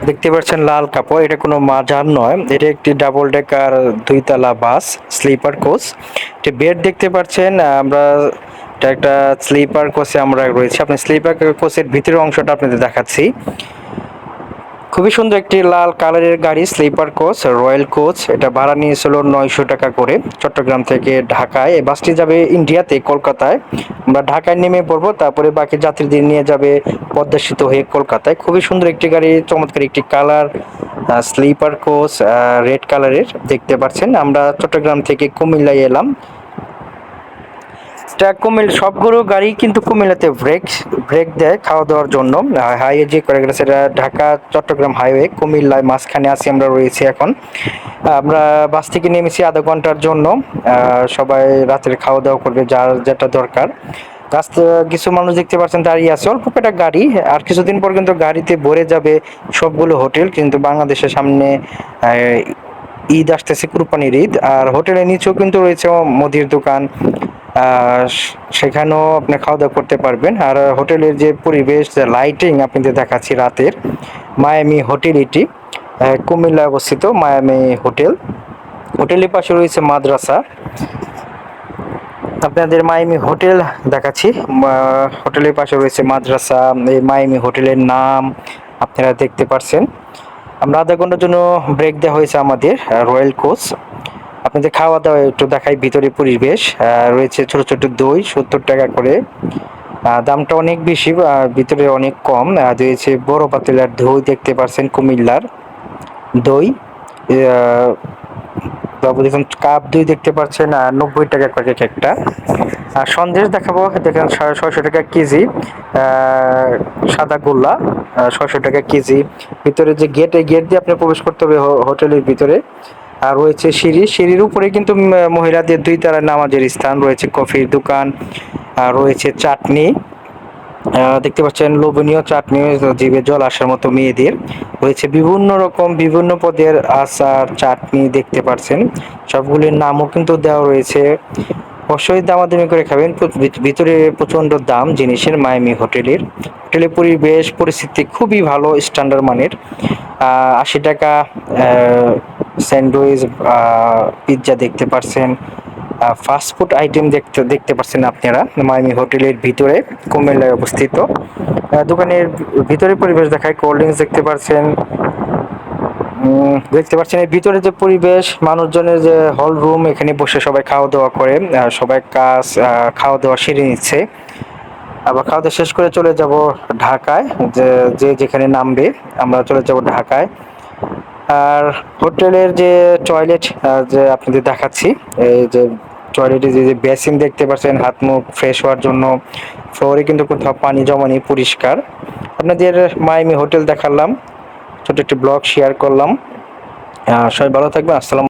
দেখতে পাচ্ছেন লাল কাপড়, এটা কোনো মাজার নয়, এটা একটি ডাবল ডেকার দুইতলা বাস স্লিপার কোচ। একটি বেড দেখতে পাচ্ছেন আমরা, এটা একটা স্লিপার কোচে আমরা রয়েছে। আপনি স্লিপার কোচের ভিতরের অংশটা আপনাদের দেখাচ্ছি। খুবই সুন্দর একটি লাল কালারের গাড়ি, স্লিপার কোচ, রয়্যাল কোচ। এটা ভাড়া নিয়েছিল 900 টাকা করে চট্টগ্রাম থেকে ঢাকায়। এই বাসটি যাবে ইন্ডিয়াতে, কলকাতায়। আমরা ঢাকায় নেমে পড়বো, তারপরে বাকি যাত্রীদের নিয়ে যাবে পদ্মা সেতু হয়ে কলকাতায়। খুবই সুন্দর একটি গাড়ি, চমৎকার একটি কালার, স্লিপার কোচ, রেড কালারের দেখতে পাচ্ছেন। আমরা চট্টগ্রাম থেকে কুমিল্লায় এলাম। এটা সবগুলো গাড়ি কিন্তু কুমিল্লাতে ব্রেক দেয় খাওয়া দাওয়ার জন্য। হাইওয়ে যে করে গেছে, এটা ঢাকা চট্টগ্রাম হাইওয়ে, কুমিল্লায় মাঝখানে আছি আমরা রয়েছি এখন। আমরা বাস থেকে নেমেছি আধা ঘন্টার জন্য। সবাই রাতের খাওয়া দাওয়া করবে, যার যেটা দরকার। রাস্তা কিছু মানুষ দেখতে পাচ্ছেন দাঁড়িয়ে আছে, অল্প কটা গাড়ি। আর কিছুদিন পর কিন্তু গাড়িতে ভরে যাবে সবগুলো হোটেল, কিন্তু বাংলাদেশের সামনে ঈদ আসতেছে, কুরবানির ঈদ। আর হোটেলের নিচেও কিন্তু রয়েছে মুদির দোকান, সেখানেও আপনি খাওয়া দাওয়া করতে পারবেন। আর হোটেলের যে পরিবেশ, লাইটিং আপনাদের দেখাচ্ছি রাতের। মায়ামি হোটেল এটি, কুমিল্লায় অবস্থিত মায়ামি হোটেল। হোটেলের পাশে রয়েছে মাদ্রাসা। আপনাদের মায়ামি হোটেল দেখাচ্ছি, হোটেলের পাশে রয়েছে মাদ্রাসা। এই মায়ামি হোটেলের নাম আপনারা দেখতে পাচ্ছেন। আমরা আধা ঘন্টার জন্য ব্রেক দেওয়া হয়েছে আমাদের রয়্যাল কোচ। আপনাদের খাওয়া দাওয়া একটু দেখাই, ভিতরে পরিবেশ রয়েছে ছোট ছোট দই 70 টাকা করে। দামটা অনেক বেশি, ভিতরে অনেক কম। রয়েছে বড় পাতিলার দই দেখতে পাচ্ছেন, কুমিল্লার দই। দেখুন কাপ দই দেখতে পাচ্ছেন, 90 টাকা করে একটা। আর সন্দেশ দেখাবো, দেখেন 650 টাকা কেজি। সাদা গোল্লা 600 টাকা কেজি। ভিতরে যে গেট, এই গেট দিয়ে আপনি প্রবেশ করতে হবে হোটেলের ভিতরে। আর রয়েছে সিঁড়ির উপরে কিন্তু মহিলাদের 2 তালায় নামাজের স্থান রয়েছে, কফির দোকান, আর রয়েছে চাটনি দেখতে পাচ্ছেন, লোভনীয় চাটনি, জিভে জল আসার মতো মেয়েদের। রয়েছে বিভিন্ন রকম বিভিন্ন পদের আচার, চাটনি দেখতে পাচ্ছেন। সবগুলির নামও কিন্তু দেওয়া রয়েছে। অবশ্যই দামাদামি করে খাবেন, ভিতরে প্রচন্ড দাম জিনিসের। মায়ামি হোটেলের পরিবেশ পরিস্থিতি খুবই ভালো, স্ট্যান্ডার্ড মানের। 80 টাকা স্যান্ডউইচ, পিৎজা দেখতে পাচ্ছেন। ফাস্টফুড আইটেম দেখতে পাচ্ছেন আপনারা মায়ামি হোটেলের ভিতরে, কুমিল্লায় অবস্থিত। দোকানের ভিতরে পরিবেশ দেখায়, কোল্ড ড্রিঙ্কস দেখতে পাচ্ছেন। এর ভিতরে যে পরিবেশ, মানুষজনের যে হল রুম, এখানে বসে সবাই খাওয়া দাওয়া করে। সবাই খাওয়া দাওয়া সেরে নিচ্ছে। আবার খাওয়া দাওয়া শেষ করে চলে যাব ঢাকায়, যে যেখানে নামবে আমরা চলে যাব ঢাকায়। আর হোটেলের যে টয়লেট, যে আপনাদের দেখাচ্ছি, এই যে টয়লেটে যে বেসিন দেখতে পাচ্ছেন, হাত মুখ ফ্রেশ হওয়ার জন্য। ফ্লোরে কিন্তু কোথাও পানি জমা নেই, পরিষ্কার। আপনাদের মায়ামি হোটেল দেখালাম, ছোট একটি ব্লগ শেয়ার করলাম। সবাই ভালো থাকবেন, আসসালাম।